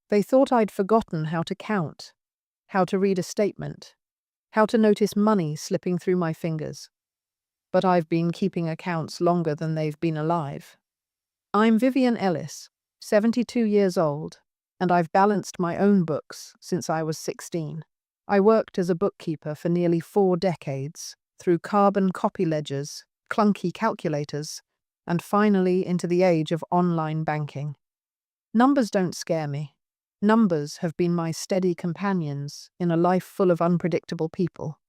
They thought I'd forgotten how to count, how to read a statement, how to notice money slipping through my fingers. But I've been keeping accounts longer than they've been alive. I'm Vivian Ellis, 72 years old, and I've balanced my own books since I was 16. I worked as a bookkeeper for nearly 4 decades, through carbon copy ledgers, clunky calculators, and finally into the age of online banking. Numbers don't scare me. Numbers have been my steady companions in a life full of unpredictable people.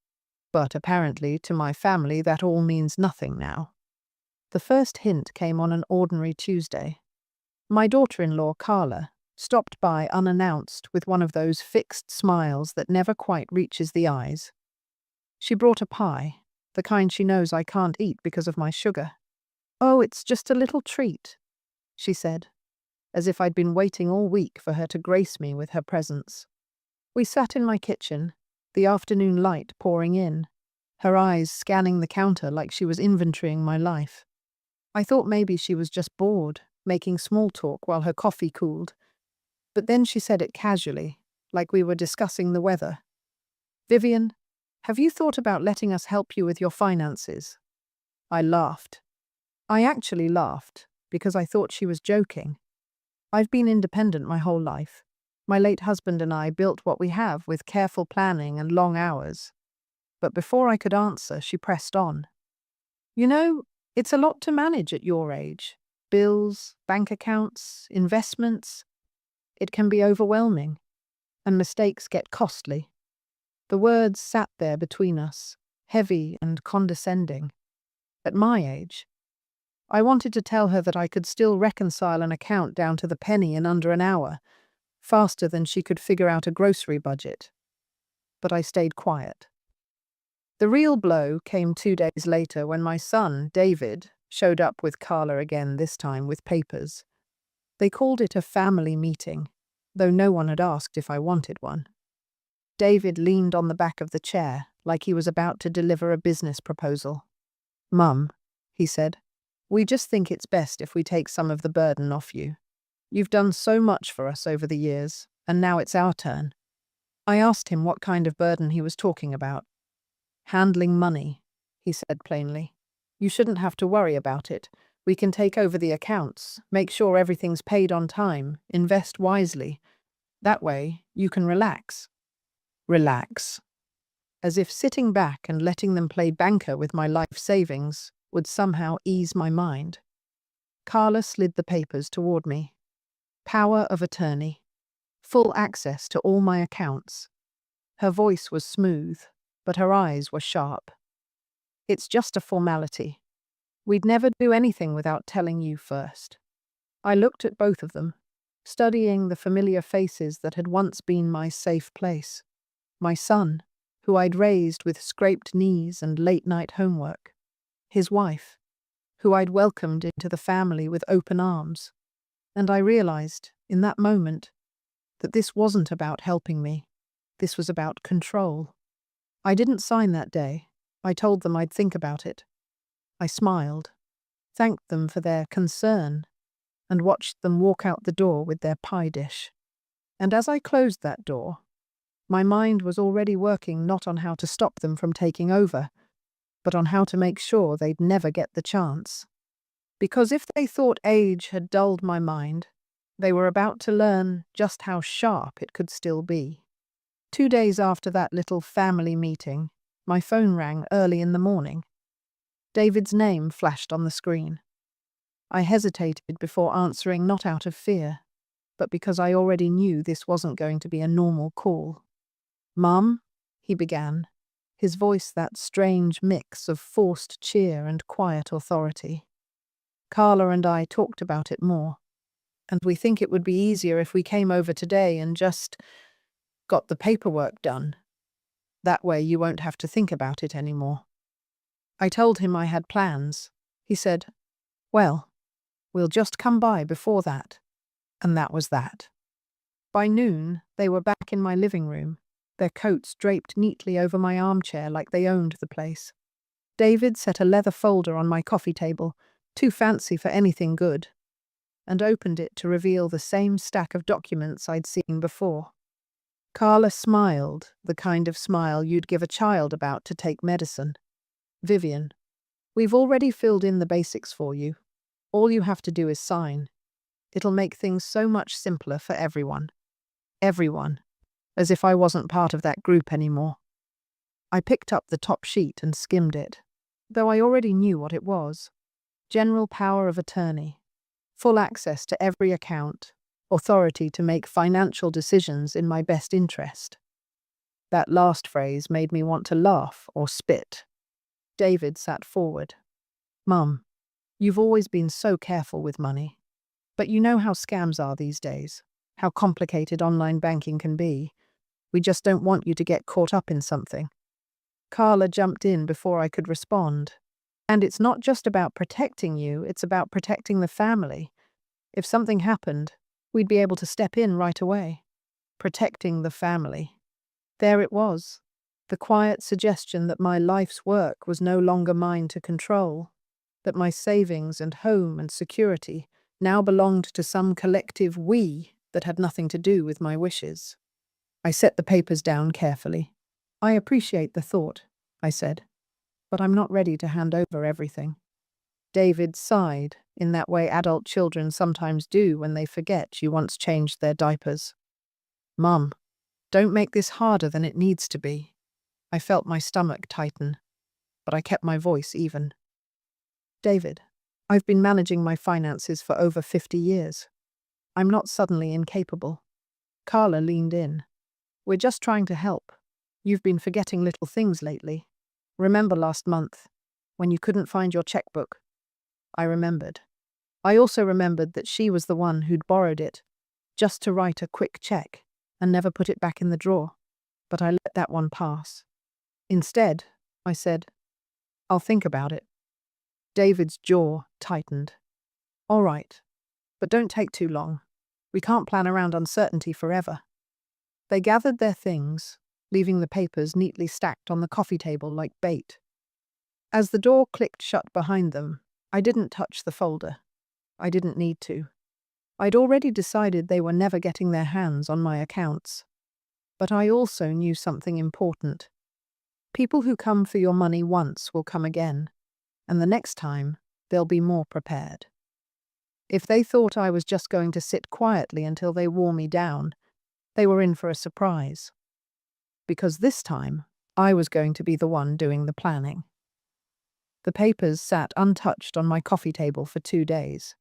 But apparently, to my family, that all means nothing now. The first hint came on an ordinary Tuesday. My daughter-in-law, Carla, stopped by unannounced with one of those fixed smiles that never quite reaches the eyes. She brought a pie, the kind she knows I can't eat because of my sugar. "Oh, it's just a little treat," she said, as if I'd been waiting all week for her to grace me with her presence. We sat in my kitchen, the afternoon light pouring in, her eyes scanning the counter like she was inventorying my life. I thought maybe she was just bored, making small talk while her coffee cooled. But then she said it casually, like we were discussing the weather. "Vivian, have you thought about letting us help you with your finances?" I laughed. I actually laughed, because I thought she was joking. I've been independent my whole life. My late husband and I built what we have with careful planning and long hours. But before I could answer, she pressed on. "You know, it's a lot to manage at your age. Bills, bank accounts, investments. It can be overwhelming, and mistakes get costly." The words sat there between us, heavy and condescending. At my age, I wanted to tell her that I could still reconcile an account down to the penny in under an hour, faster than she could figure out a grocery budget. But I stayed quiet. The real blow came 2 days later when my son, David, showed up with Carla again, this time with papers. They called it a family meeting, though no one had asked if I wanted one. David leaned on the back of the chair like he was about to deliver a business proposal. "Mum," he said, "we just think it's best if we take some of the burden off you. You've done so much for us over the years, and now it's our turn." I asked him what kind of burden he was talking about. "Handling money," he said plainly. "You shouldn't have to worry about it. We can take over the accounts, make sure everything's paid on time, invest wisely. That way, you can relax." Relax. As if sitting back and letting them play banker with my life savings would somehow ease my mind. Carla slid the papers toward me. Power of attorney. Full access to all my accounts. Her voice was smooth, but her eyes were sharp. "It's just a formality. We'd never do anything without telling you first." I looked at both of them, studying the familiar faces that had once been my safe place. My son, who I'd raised with scraped knees and late-night homework. His wife, who I'd welcomed into the family with open arms. And I realized, in that moment, that this wasn't about helping me. This was about control. I didn't sign that day. I told them I'd think about it. I smiled, thanked them for their concern, and watched them walk out the door with their pie dish. And as I closed that door, my mind was already working not on how to stop them from taking over, but on how to make sure they'd never get the chance. Because if they thought age had dulled my mind, they were about to learn just how sharp it could still be. 2 days after that little family meeting, my phone rang early in the morning. David's name flashed on the screen. I hesitated before answering, not out of fear, but because I already knew this wasn't going to be a normal call. "Mum," he began, his voice that strange mix of forced cheer and quiet authority. "Carla and I talked about it more, and we think it would be easier if we came over today and just got the paperwork done. That way you won't have to think about it anymore." I told him I had plans. He said, "Well, we'll just come by before that." And that was that. By noon, they were back in my living room, their coats draped neatly over my armchair like they owned the place. David set a leather folder on my coffee table, too fancy for anything good. and opened it to reveal the same stack of documents I'd seen before. Carla smiled, the kind of smile you'd give a child about to take medicine. Vivian, we've already filled in the basics for you. All you have to do is sign. It'll make things so much simpler for everyone. Everyone. As if I wasn't part of that group anymore. I picked up the top sheet and skimmed it, though I already knew what it was. General power of attorney. Full access to every account. Authority to make financial decisions in my best interest. That last phrase made me want to laugh or spit. David sat forward. Mum, you've always been so careful with money. But you know how scams are these days, how complicated online banking can be. We just don't want you to get caught up in something. Carla jumped in before I could respond. And it's not just about protecting you, it's about protecting the family. If something happened, we'd be able to step in right away. Protecting the family. There it was. The quiet suggestion that my life's work was no longer mine to control. That my savings and home and security now belonged to some collective we that had nothing to do with my wishes. I set the papers down carefully. I appreciate the thought, I said, but I'm not ready to hand over everything. David sighed, in that way adult children sometimes do when they forget you once changed their diapers. Mum, don't make this harder than it needs to be. I felt my stomach tighten, but I kept my voice even. David, I've been managing my finances for over 50 years. I'm not suddenly incapable. Carla leaned in. We're just trying to help. You've been forgetting little things lately. Remember last month, when you couldn't find your checkbook? I remembered. I also remembered that she was the one who'd borrowed it, just to write a quick check, and never put it back in the drawer. But I let that one pass. Instead, I said, I'll think about it. David's jaw tightened. All right, but don't take too long. We can't plan around uncertainty forever. They gathered their things, leaving the papers neatly stacked on the coffee table like bait. As the door clicked shut behind them, I didn't touch the folder. I didn't need to. I'd already decided they were never getting their hands on my accounts. But I also knew something important. People who come for your money once will come again, and the next time, they'll be more prepared. If they thought I was just going to sit quietly until they wore me down, they were in for a surprise. Because this time, I was going to be the one doing the planning. The papers sat untouched on my coffee table for 2 days.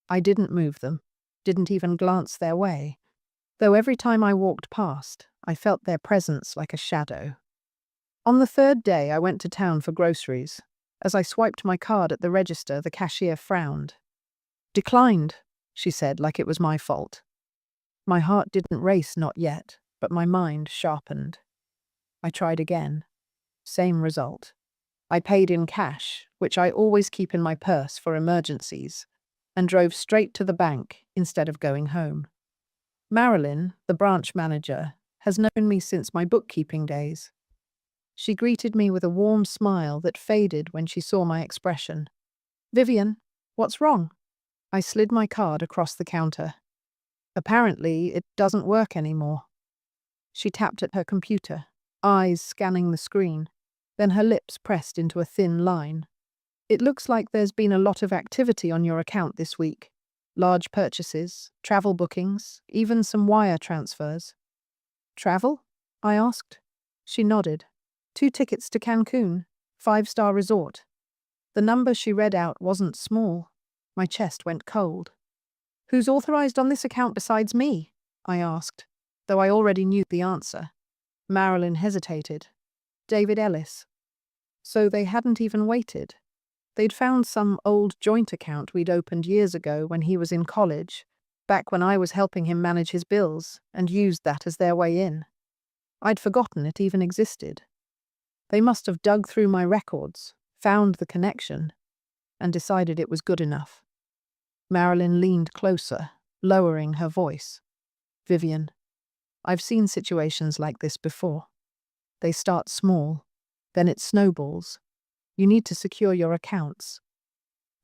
I didn't move them, didn't even glance their way, though every time I walked past, I felt their presence like a shadow. On the 3rd day, I went to town for groceries. As I swiped my card at the register, the cashier frowned. Declined, she said, like it was my fault. My heart didn't race, not yet, but my mind sharpened. I tried again. Same result. I paid in cash, which I always keep in my purse for emergencies, and drove straight to the bank instead of going home. Marilyn, the branch manager, has known me since my bookkeeping days. She greeted me with a warm smile that faded when she saw my expression. Vivian, what's wrong? I slid my card across the counter. Apparently, it doesn't work anymore. She tapped at her computer, eyes scanning the screen, then her lips pressed into a thin line. It looks like there's been a lot of activity on your account this week. Large purchases, travel bookings, even some wire transfers. Travel? I asked. She nodded. 2 tickets to Cancun, 5-star resort. The number she read out wasn't small. My chest went cold. Who's authorized on this account besides me? I asked, though I already knew the answer. Marilyn hesitated. David Ellis. So they hadn't even waited. They'd found some old joint account we'd opened years ago when he was in college, back when I was helping him manage his bills, and used that as their way in. I'd forgotten it even existed. They must have dug through my records, found the connection, and decided it was good enough. Marilyn leaned closer, lowering her voice. Vivian, I've seen situations like this before. They start small, then it snowballs. You need to secure your accounts.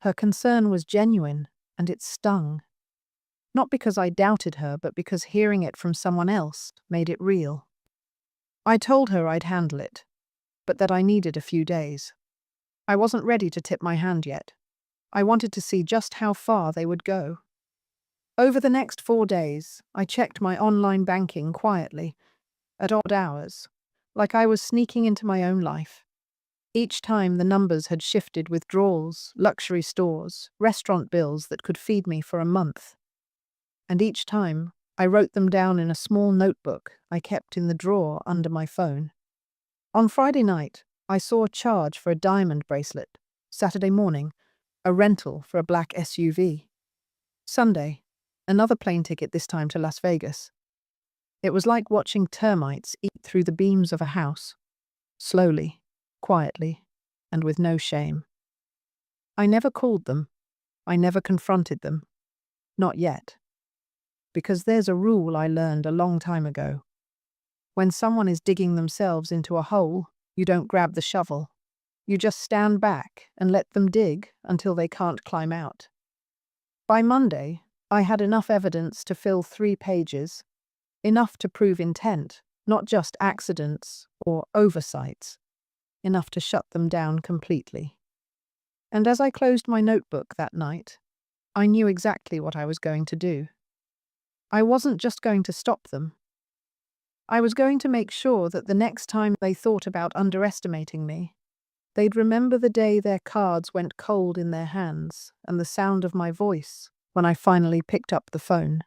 Her concern was genuine, and it stung. Not because I doubted her, but because hearing it from someone else made it real. I told her I'd handle it, but that I needed a few days. I wasn't ready to tip my hand yet. I wanted to see just how far they would go. Over the next 4 days, I checked my online banking quietly, at odd hours, like I was sneaking into my own life. Each time the numbers had shifted withdrawals, luxury stores, restaurant bills that could feed me for a month. And each time, I wrote them down in a small notebook I kept in the drawer under my phone. On Friday night, I saw a charge for a diamond bracelet. Saturday morning, a rental for a black SUV. Sunday, another plane ticket, this time to Las Vegas. It was like watching termites eat through the beams of a house. Slowly, quietly, and with no shame. I never called them. I never confronted them. Not yet. Because there's a rule I learned a long time ago. When someone is digging themselves into a hole, you don't grab the shovel. You just stand back and let them dig until they can't climb out. By Monday, I had enough evidence to fill 3 pages, enough to prove intent, not just accidents or oversights, enough to shut them down completely. And as I closed my notebook that night, I knew exactly what I was going to do. I wasn't just going to stop them. I was going to make sure that the next time they thought about underestimating me, they'd remember the day their cards went cold in their hands and the sound of my voice when I finally picked up the phone.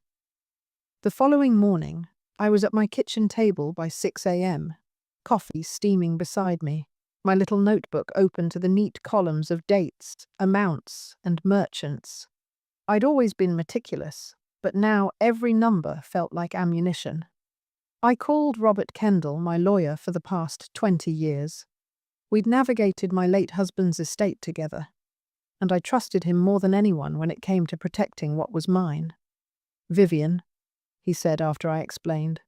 The following morning, I was at my kitchen table by 6 a.m., coffee steaming beside me, my little notebook open to the neat columns of dates, amounts, and merchants. I'd always been meticulous, but now every number felt like ammunition. I called Robert Kendall, my lawyer for the past 20 years. We'd navigated my late husband's estate together, and I trusted him more than anyone when it came to protecting what was mine. "Vivian," he said after I explained,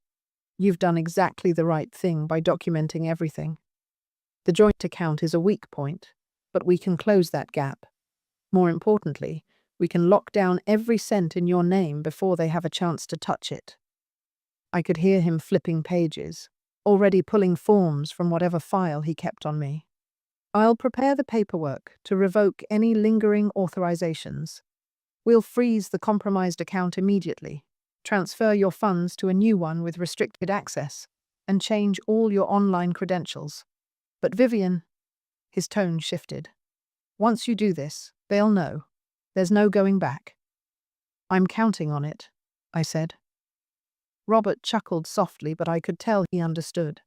"you've done exactly the right thing by documenting everything. The joint account is a weak point, but we can close that gap. More importantly, we can lock down every cent in your name before they have a chance to touch it." I could hear him flipping pages, already pulling forms from whatever file he kept on me. "I'll prepare the paperwork to revoke any lingering authorizations. We'll freeze the compromised account immediately, transfer your funds to a new one with restricted access, and change all your online credentials. But Vivian," his tone shifted, "once you do this, they'll know. There's no going back." "I'm counting on it," I said. Robert chuckled softly, but I could tell he understood.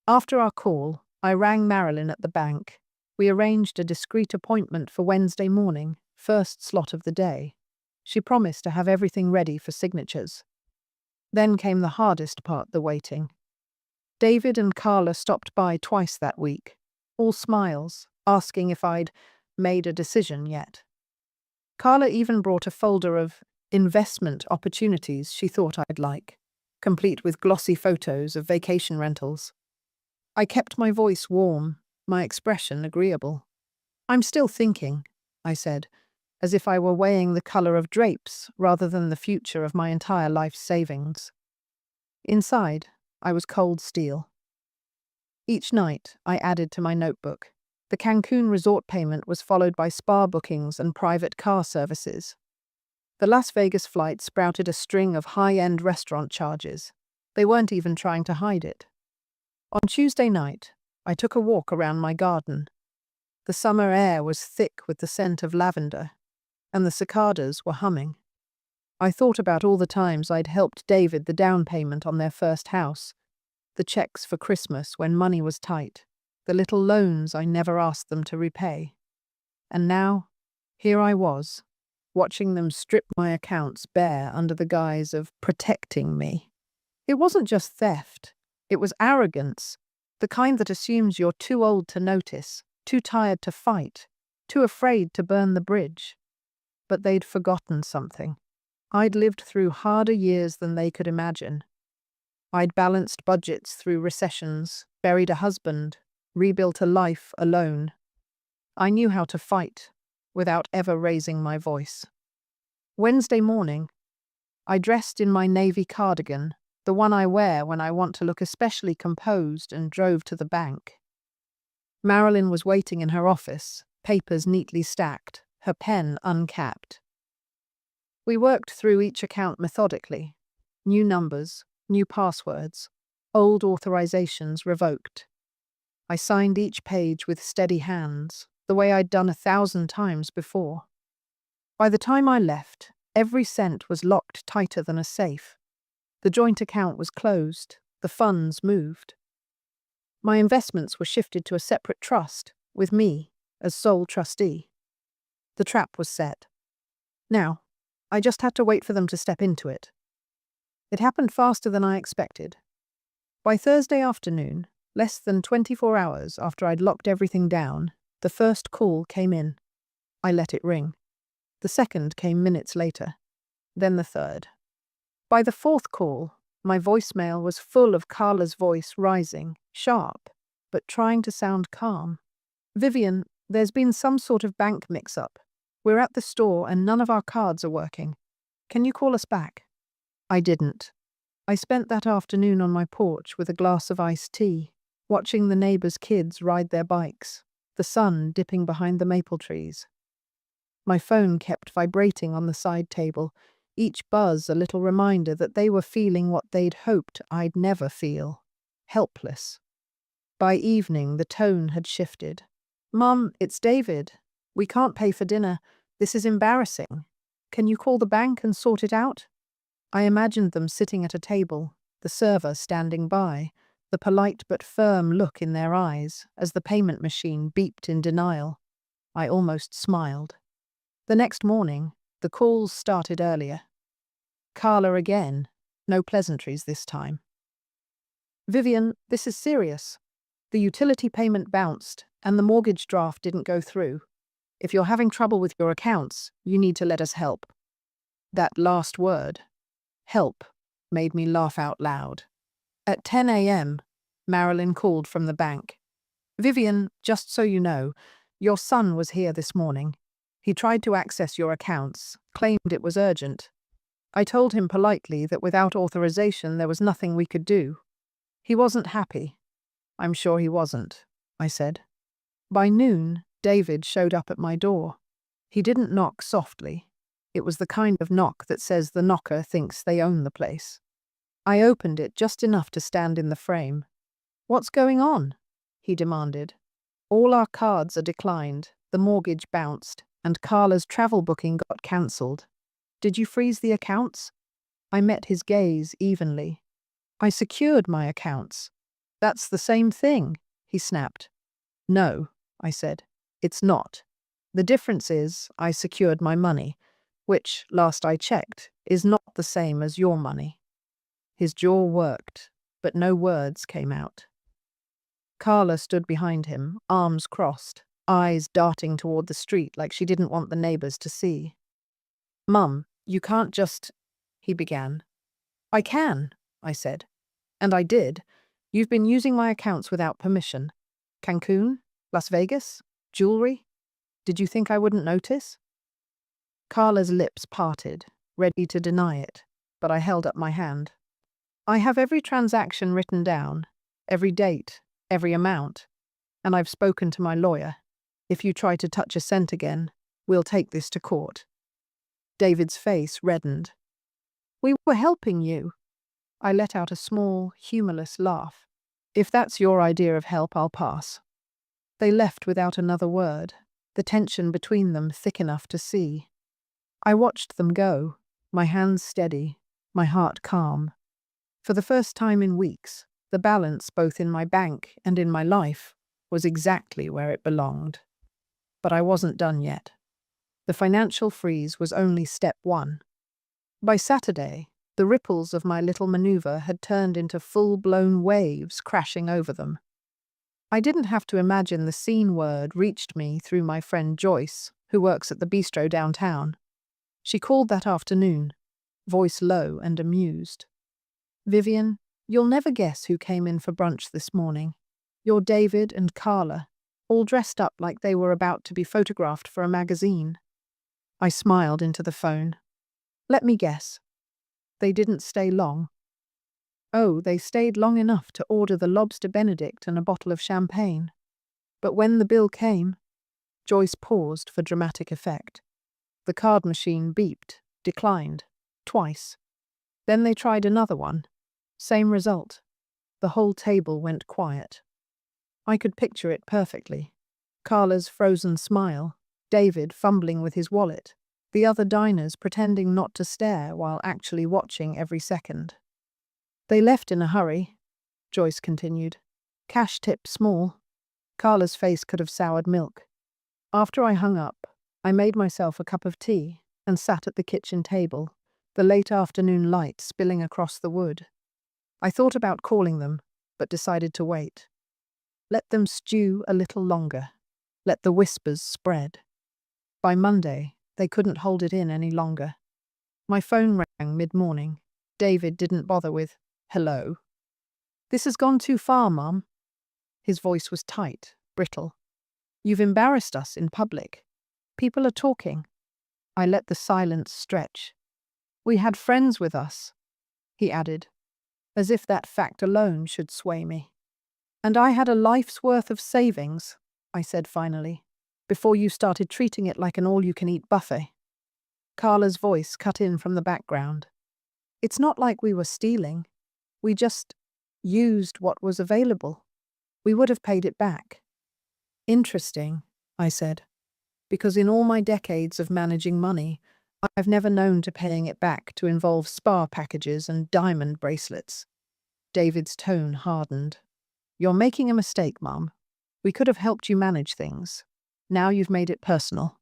After our call, I rang Marilyn at the bank. We arranged a discreet appointment for Wednesday morning, first slot of the day. She promised to have everything ready for signatures. Then came the hardest part, the waiting. David and Carla stopped by twice that week, all smiles, asking if I'd made a decision yet. Carla even brought a folder of investment opportunities she thought I'd like, complete with glossy photos of vacation rentals. I kept my voice warm, my expression agreeable. "I'm still thinking," I said, as if I were weighing the color of drapes rather than the future of my entire life's savings. Inside, I was cold steel. Each night, I added to my notebook. The Cancun resort payment was followed by spa bookings and private car services. The Las Vegas flight sprouted a string of high-end restaurant charges. They weren't even trying to hide it. On Tuesday night, I took a walk around my garden. The summer air was thick with the scent of lavender, and the cicadas were humming. I thought about all the times I'd helped David the down payment on their first house, the checks for Christmas when money was tight, the little loans I never asked them to repay. And now, here I was, watching them strip my accounts bare under the guise of protecting me. It wasn't just theft, it was arrogance, the kind that assumes you're too old to notice, too tired to fight, too afraid to burn the bridge. But they'd forgotten something. I'd lived through harder years than they could imagine. I'd balanced budgets through recessions, buried a husband, rebuilt a life alone. I knew how to fight without ever raising my voice. Wednesday morning, I dressed in my navy cardigan, the one I wear when I want to look especially composed, and drove to the bank. Marilyn was waiting in her office, papers neatly stacked, her pen uncapped. We worked through each account methodically. New numbers, new passwords, old authorizations revoked. I signed each page with steady hands, the way I'd done 1,000 times before. By the time I left, every cent was locked tighter than a safe. The joint account was closed, the funds moved. My investments were shifted to a separate trust, with me as sole trustee. The trap was set. Now, I just had to wait for them to step into it. It happened faster than I expected. By Thursday afternoon, less than 24 hours after I'd locked everything down, the first call came in. I let it ring. The second came minutes later, then the third. By the fourth call, my voicemail was full of Carla's voice rising, sharp, but trying to sound calm. "Vivian, there's been some sort of bank mix-up. We're at the store and none of our cards are working. Can you call us back?" I didn't. I spent that afternoon on my porch with a glass of iced tea, watching the neighbors' kids ride their bikes, the sun dipping behind the maple trees. My phone kept vibrating on the side table, each buzz a little reminder that they were feeling what they'd hoped I'd never feel: helpless. By evening, the tone had shifted. "Mum, it's David. We can't pay for dinner. This is embarrassing. Can you call the bank and sort it out?" I imagined them sitting at a table, the server standing by, the polite but firm look in their eyes as the payment machine beeped in denial. I almost smiled. The next morning, the calls started earlier. Carla again. No pleasantries this time. "Vivian, this is serious. The utility payment bounced, and the mortgage draft didn't go through. If you're having trouble with your accounts, you need to let us help." That last word, help, made me laugh out loud. At 10 a.m., Marilyn called from the bank. "Vivian, just so you know, your son was here this morning. He tried to access your accounts, claimed it was urgent. I told him politely that without authorization there was nothing we could do. He wasn't happy." "I'm sure he wasn't," I said. By noon, David showed up at my door. He didn't knock softly. It was the kind of knock that says the knocker thinks they own the place. I opened it just enough to stand in the frame. "What's going on?" he demanded. "All our cards are declined, the mortgage bounced, and Carla's travel booking got cancelled. Did you freeze the accounts?" I met his gaze evenly. "I secured my accounts." "That's the same thing," he snapped. "No," I said. "It's not. The difference is I secured my money, which, last I checked, is not the same as your money." His jaw worked, but no words came out. Carla stood behind him, arms crossed, eyes darting toward the street like she didn't want the neighbors to see. "Mum, you can't just—" he began. "I can," I said. "And I did. You've been using my accounts without permission. Cancun? Las Vegas? Jewelry? Did you think I wouldn't notice?" Carla's lips parted, ready to deny it, but I held up my hand. "I have every transaction written down, every date, every amount, and I've spoken to my lawyer. If you try to touch a cent again, we'll take this to court." David's face reddened. "We were helping you." I let out a small, humorless laugh. "If that's your idea of help, I'll pass." They left without another word, the tension between them thick enough to see. I watched them go, my hands steady, my heart calm. For the first time in weeks, the balance both in my bank and in my life was exactly where it belonged. But I wasn't done yet. The financial freeze was only step one. By Saturday, the ripples of my little maneuver had turned into full-blown waves crashing over them. I didn't have to imagine the scene word reached me through my friend Joyce, who works at the bistro downtown. She called that afternoon, voice low and amused. "Vivian, you'll never guess who came in for brunch this morning. You're David and Carla, all dressed up like they were about to be photographed for a magazine." I smiled into the phone. "Let me guess. They didn't stay long. Oh, they stayed long enough to order the lobster Benedict and a bottle of champagne. But when the bill came, Joyce paused for dramatic effect. The card machine beeped, declined, twice. Then they tried another one. Same result. The whole table went quiet. I could picture it perfectly. Carla's frozen smile, David fumbling with his wallet, the other diners pretending not to stare while actually watching every second. They left in a hurry, Joyce continued. Cash tip small. Carla's face could have soured milk. After I hung up, I made myself a cup of tea and sat at the kitchen table, the late afternoon light spilling across the wood. I thought about calling them, but decided to wait. Let them stew a little longer. Let the whispers spread. By Monday, they couldn't hold it in any longer. My phone rang mid-morning. David didn't bother with, "Hello." "This has gone too far, Mum." His voice was tight, brittle. "You've embarrassed us in public. People are talking." I let the silence stretch. "We had friends with us," he added, as if that fact alone should sway me. "And I had a life's worth of savings," I said finally, "before you started treating it like an all-you-can-eat buffet." Carla's voice cut in from the background. "It's not like we were stealing. We just used what was available. We would have paid it back." "Interesting," I said, "because in all my decades of managing money, I've never known to paying it back to involve spa packages and diamond bracelets." David's tone hardened. "You're making a mistake, Mum. We could have helped you manage things. Now you've made it personal."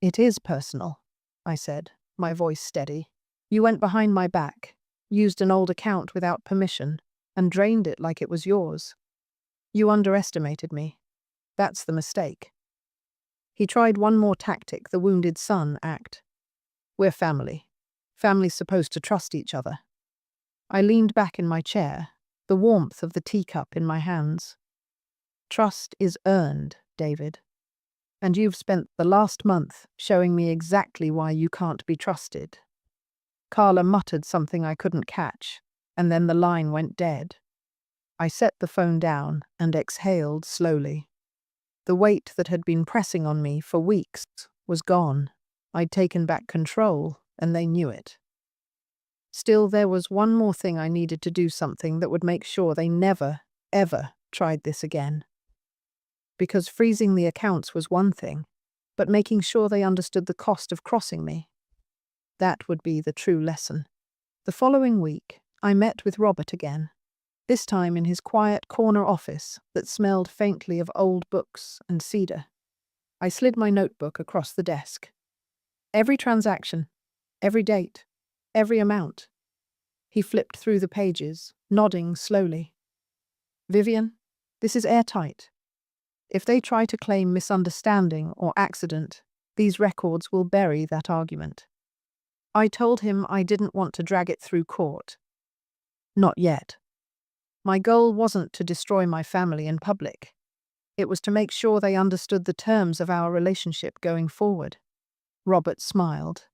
"It is personal," I said, my voice steady. "You went behind my back, used an old account without permission, and drained it like it was yours. You underestimated me. That's the mistake." He tried one more tactic, the wounded son act. "We're family. Family's supposed to trust each other." I leaned back in my chair, the warmth of the teacup in my hands. "Trust is earned, David. And you've spent the last month showing me exactly why you can't be trusted." Carla muttered something I couldn't catch, and then the line went dead. I set the phone down and exhaled slowly. The weight that had been pressing on me for weeks was gone. I'd taken back control, and they knew it. Still, there was one more thing I needed to do, something that would make sure they never, ever tried this again. Because freezing the accounts was one thing, but making sure they understood the cost of crossing me, that would be the true lesson. The following week, I met with Robert again, this time in his quiet corner office that smelled faintly of old books and cedar. I slid my notebook across the desk. Every transaction, every date, every amount. He flipped through the pages, nodding slowly. "Vivian, this is airtight. If they try to claim misunderstanding or accident, these records will bury that argument." I told him I didn't want to drag it through court. Not yet. My goal wasn't to destroy my family in public. It was to make sure they understood the terms of our relationship going forward. Robert smiled.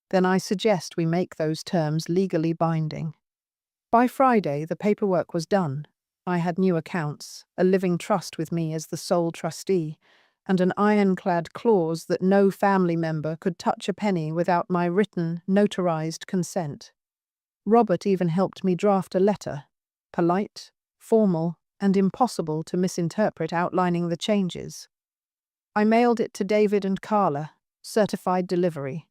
"Then I suggest we make those terms legally binding." By Friday, the paperwork was done. I had new accounts, a living trust with me as the sole trustee, and an ironclad clause that no family member could touch a penny without my written, notarized consent. Robert even helped me draft a letter, polite, formal, and impossible to misinterpret, outlining the changes. I mailed it to David and Carla, certified delivery.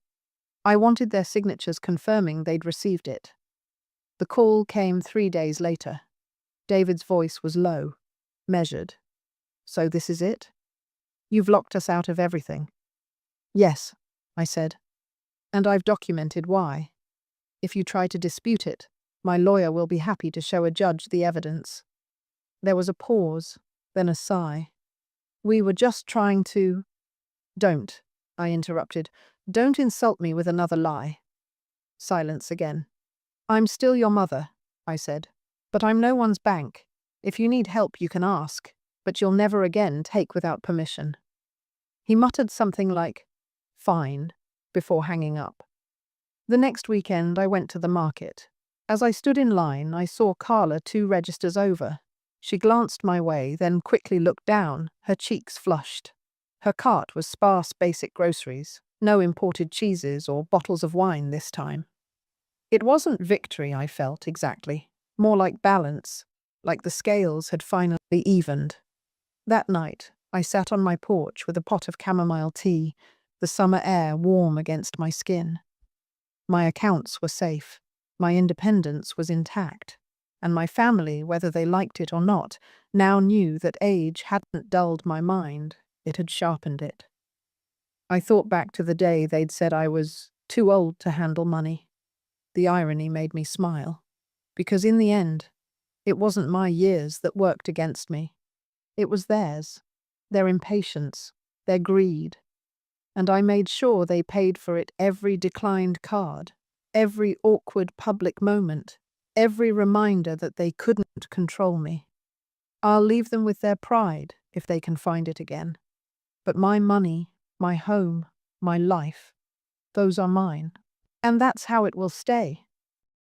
I wanted their signatures confirming they'd received it. The call came 3 days later. David's voice was low, measured. "So this is it? You've locked us out of everything." "Yes," I said, "and I've documented why. If you try to dispute it, my lawyer will be happy to show a judge the evidence." There was a pause, then a sigh. "We were just trying to—" "Don't," I interrupted. "Don't insult me with another lie." Silence again. "I'm still your mother," I said, "but I'm no one's bank. If you need help, you can ask, but you'll never again take without permission." He muttered something like, "Fine," before hanging up. The next weekend, I went to the market. As I stood in line, I saw Carla 2 registers over. She glanced my way, then quickly looked down, her cheeks flushed. Her cart was sparse basic groceries, no imported cheeses or bottles of wine this time. It wasn't victory I felt exactly, more like balance, like the scales had finally evened. That night, I sat on my porch with a pot of chamomile tea, the summer air warm against my skin. My accounts were safe, my independence was intact, and my family, whether they liked it or not, now knew that age hadn't dulled my mind, it had sharpened it. I thought back to the day they'd said I was too old to handle money. The irony made me smile, because in the end, it wasn't my years that worked against me. It was theirs, their impatience, their greed, and I made sure they paid for it every declined card, every awkward public moment, every reminder that they couldn't control me. I'll leave them with their pride if they can find it again. But my money, my home, my life, those are mine. And that's how it will stay.